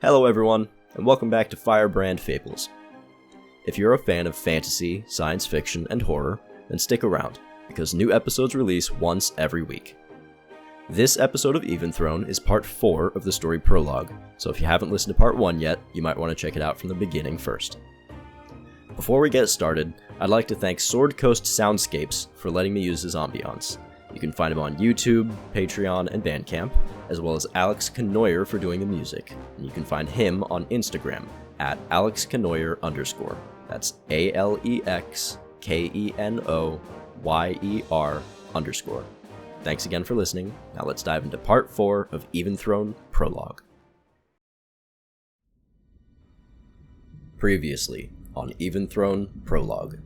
Hello everyone, and welcome back to Firebrand Fables. If you're a fan of fantasy, science fiction, and horror, then stick around, because new episodes release once every week. This episode of Eventhrone is part 4 of the story Prologue, so if you haven't listened to part 1 yet, you might want to check it out from the beginning first. Before we get started, I'd like to thank Sword Coast Soundscapes for letting me use his ambiance. You can find him on YouTube, Patreon, and Bandcamp, as well as Alex Kenoyer for doing the music, and you can find him on Instagram at AlexKenoyer_. That's AlexKenoyer_. Thanks again for listening. Now let's dive into part 4 of Eventhrone Prologue. Previously on Eventhrone Prologue.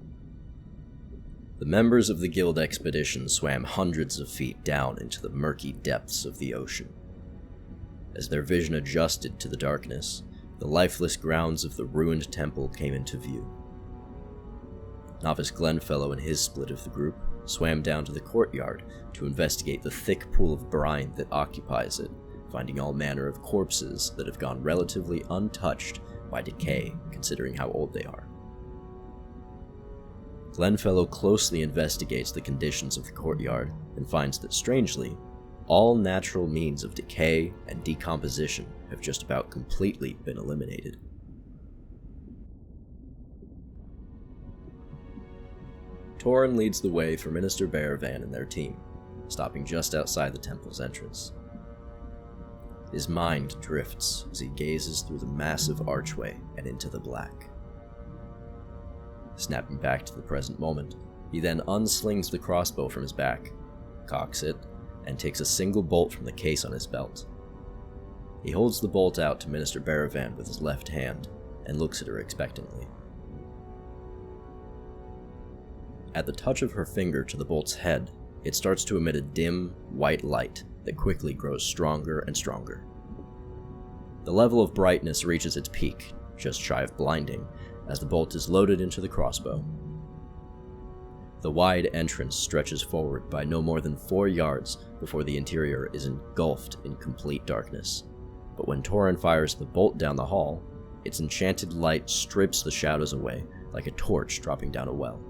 The members of the guild expedition swam hundreds of feet down into the murky depths of the ocean. As their vision adjusted to the darkness, the lifeless grounds of the ruined temple came into view. Novice Glenfellow and his split of the group swam down to the courtyard to investigate the thick pool of brine that occupies it, finding all manner of corpses that have gone relatively untouched by decay, considering how old they are. Glenfellow closely investigates the conditions of the courtyard and finds that, strangely, all natural means of decay and decomposition have just about completely been eliminated. Torinn leads the way for Minister Berevan and their team, stopping just outside the temple's entrance. His mind drifts as he gazes through the massive archway and into the black. Snapping back to the present moment, he then unslings the crossbow from his back, cocks it, and takes a single bolt from the case on his belt. He holds the bolt out to Minister Berevan with his left hand and looks at her expectantly. At the touch of her finger to the bolt's head, it starts to emit a dim, white light that quickly grows stronger and stronger. The level of brightness reaches its peak, just shy of blinding, as the bolt is loaded into the crossbow. The wide entrance stretches forward by no more than 4 yards before the interior is engulfed in complete darkness. But when Torinn fires the bolt down the hall, its enchanted light strips the shadows away like a torch dropping down a well.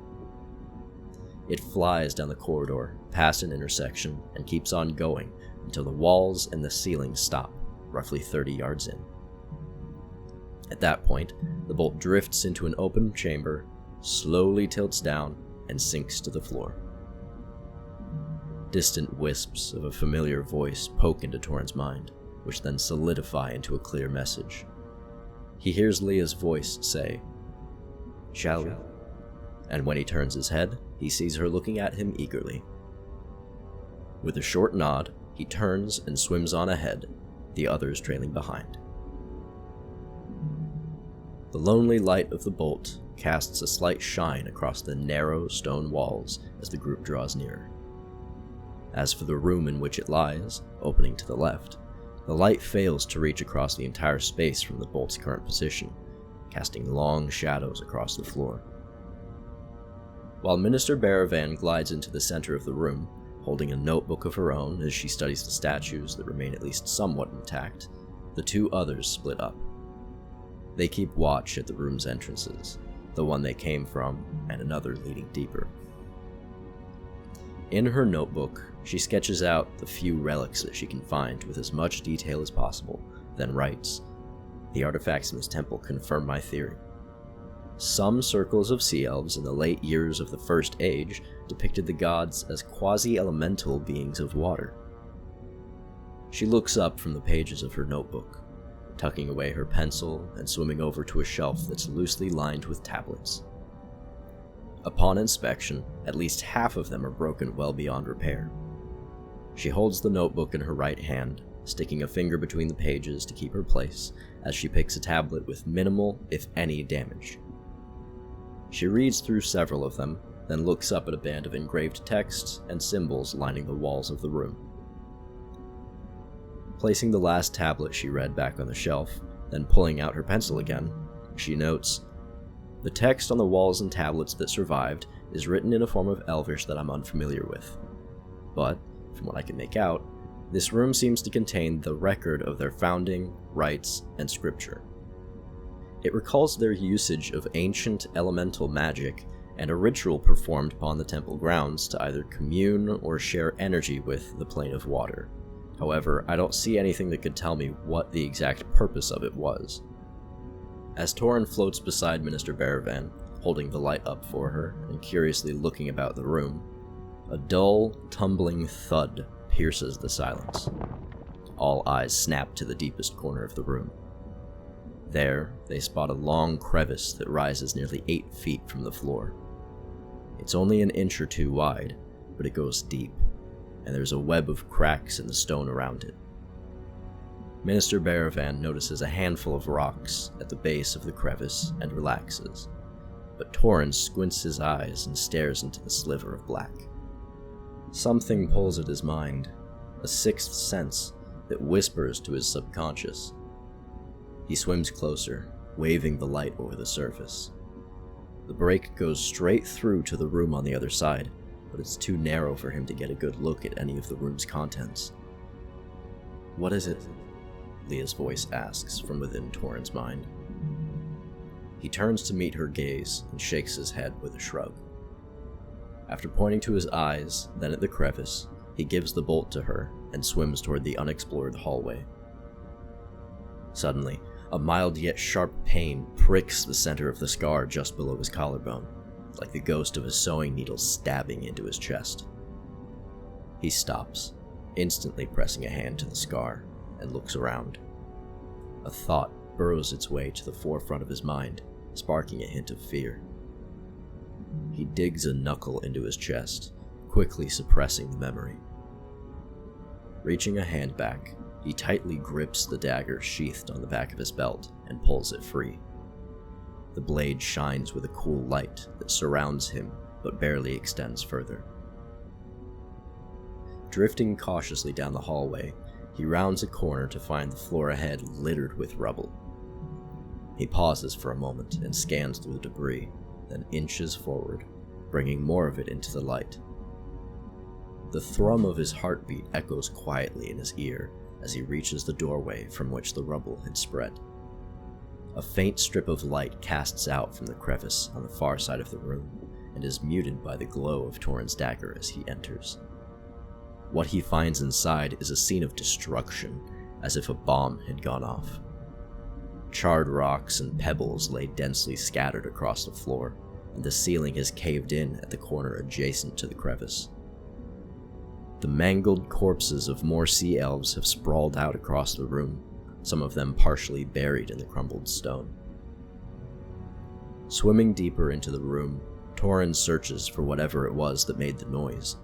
It flies down the corridor, past an intersection, and keeps on going until the walls and the ceiling stop, roughly 30 yards in. At that point, the bolt drifts into an open chamber, slowly tilts down, and sinks to the floor. Distant wisps of a familiar voice poke into Torinn's mind, which then solidify into a clear message. He hears Leah's voice say, "Shall we?" And when he turns his head, he sees her looking at him eagerly. With a short nod, he turns and swims on ahead, the others trailing behind. The lonely light of the bolt casts a slight shine across the narrow stone walls as the group draws nearer. As for the room in which it lies, opening to the left, the light fails to reach across the entire space from the bolt's current position, casting long shadows across the floor. While Minister Berevan glides into the center of the room, holding a notebook of her own as she studies the statues that remain at least somewhat intact, the two others split up. They keep watch at the room's entrances, the one they came from and another leading deeper. In her notebook, she sketches out the few relics that she can find with as much detail as possible, then writes, "The artifacts in this temple confirm my theory. Some circles of sea elves in the late years of the First Age depicted the gods as quasi-elemental beings of water." She looks up from the pages of her notebook, tucking away her pencil and swimming over to a shelf that's loosely lined with tablets. Upon inspection, at least half of them are broken well beyond repair. She holds the notebook in her right hand, sticking a finger between the pages to keep her place as she picks a tablet with minimal, if any, damage. She reads through several of them, then looks up at a band of engraved texts and symbols lining the walls of the room. Placing the last tablet she read back on the shelf, then pulling out her pencil again, she notes, "The text on the walls and tablets that survived is written in a form of Elvish that I'm unfamiliar with. But, from what I can make out, This room seems to contain the record of their founding, rites, and scripture. It recalls their usage of ancient elemental magic and a ritual performed upon the temple grounds to either commune or share energy with the plane of water. However, I don't see anything that could tell me what the exact purpose of it was. As Torinn floats beside Minister Berevan, holding the light up for her and curiously looking about the room, a dull, tumbling thud pierces the silence. All eyes snap to the deepest corner of the room. There, they spot a long crevice that rises nearly 8 feet from the floor. It's only an inch or two wide, but it goes deep, and there's a web of cracks in the stone around it. Minister Berevan notices a handful of rocks at the base of the crevice and relaxes, but Torinn squints his eyes and stares into the sliver of black. Something pulls at his mind, a sixth sense that whispers to his subconscious. He swims closer, waving the light over the surface. The break goes straight through to the room on the other side, but it's too narrow for him to get a good look at any of the room's contents. "What is it?" Leah's voice asks from within Torinn's mind. He turns to meet her gaze and shakes his head with a shrug. After pointing to his eyes, then at the crevice, he gives the bolt to her and swims toward the unexplored hallway. Suddenly, a mild yet sharp pain pricks the center of the scar just below his collarbone, like the ghost of a sewing needle stabbing into his chest. He stops, instantly pressing a hand to the scar, and looks around. A thought burrows its way to the forefront of his mind, sparking a hint of fear. He digs a knuckle into his chest, quickly suppressing the memory. Reaching a hand back, he tightly grips the dagger sheathed on the back of his belt and pulls it free. The blade shines with a cool light that surrounds him but barely extends further. Drifting cautiously down the hallway, he rounds a corner to find the floor ahead littered with rubble. He pauses for a moment and scans through the debris, then inches forward, bringing more of it into the light. The thrum of his heartbeat echoes quietly in his ear as he reaches the doorway from which the rubble had spread. A faint strip of light casts out from the crevice on the far side of the room and is muted by the glow of Torinn's dagger as he enters. What he finds inside is a scene of destruction, as if a bomb had gone off. Charred rocks and pebbles lay densely scattered across the floor, and the ceiling has caved in at the corner adjacent to the crevice. The mangled corpses of more sea elves have sprawled out across the room, some of them partially buried in the crumbled stone. Swimming deeper into the room, Torinn searches for whatever it was that made the noise,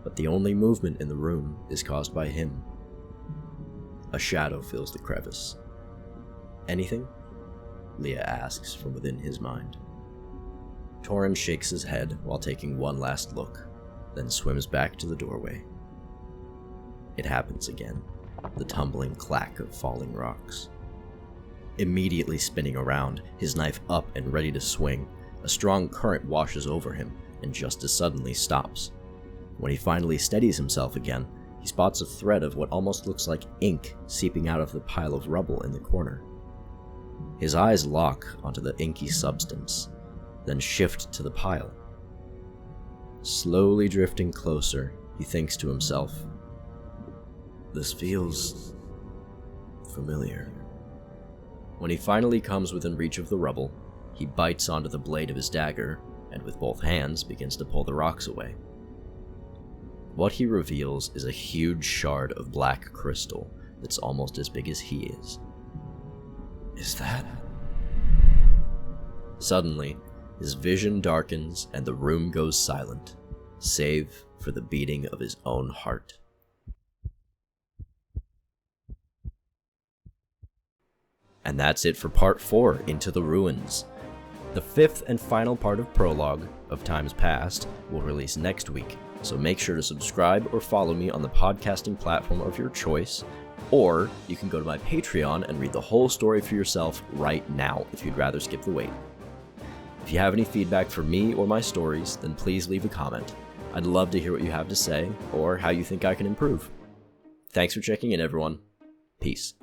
but the only movement in the room is caused by him. A shadow fills the crevice. "Anything?" Leah asks from within his mind. Torinn shakes his head while taking one last look, then swims back to the doorway. It happens again, the tumbling clack of falling rocks. Immediately spinning around, his knife up and ready to swing, a strong current washes over him and just as suddenly stops. When he finally steadies himself again, he spots a thread of what almost looks like ink seeping out of the pile of rubble in the corner. His eyes lock onto the inky substance, then shift to the pile. Slowly drifting closer, he thinks to himself, "This feels familiar." When he finally comes within reach of the rubble, he bites onto the blade of his dagger and with both hands begins to pull the rocks away. What he reveals is a huge shard of black crystal that's almost as big as he is. Is that? Suddenly, his vision darkens and the room goes silent, save for the beating of his own heart. And that's it for part 4, Into the Ruins. The 5th and final part of Prologue, of Times Past, will release next week, so make sure to subscribe or follow me on the podcasting platform of your choice, or you can go to my Patreon and read the whole story for yourself right now if you'd rather skip the wait. If you have any feedback for me or my stories, then please leave a comment. I'd love to hear what you have to say, or how you think I can improve. Thanks for checking in, everyone. Peace.